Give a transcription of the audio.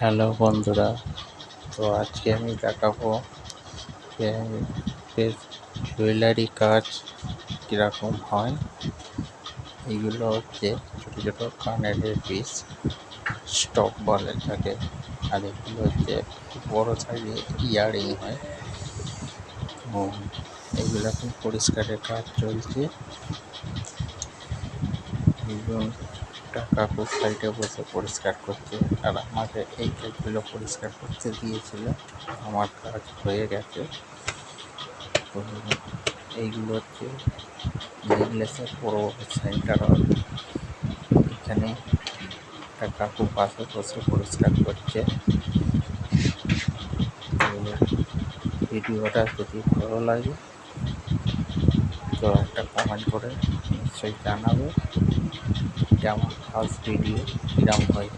Hello বন্ধুরা, তো আজকে আমি দেখাবো যে জুয়েলারি কাজ কীরকম হয়। এইগুলো হচ্ছে ছোটো ছোটো কানের পিস, স্টক বলে থাকে। আর এগুলো হচ্ছে বড়ো সাইজের ইয়াররিং হয়। ও এইগুলো এখন পরিষ্কারের কাজ চলছে। একজন কাকু সাইডে বসে পরিষ্কার করছে, আর আমাকে এই কাজগুলো পরিষ্কার করতে দিয়েছিল। আমার কাজ হয়ে গেছে। তো এইগুলো হচ্ছে নেকলেসের বড় বড় সেন্টার হয়। এখানে একটা কাকু পাশে বসে পরিষ্কার করছে। তো ভিডিওটা যদি ভালো লাগে তো একটা কমেন্ট করে নিশ্চয়ই জানাবে। এটা আমার ফার্স্ট ভিডিও, কিরম হয়।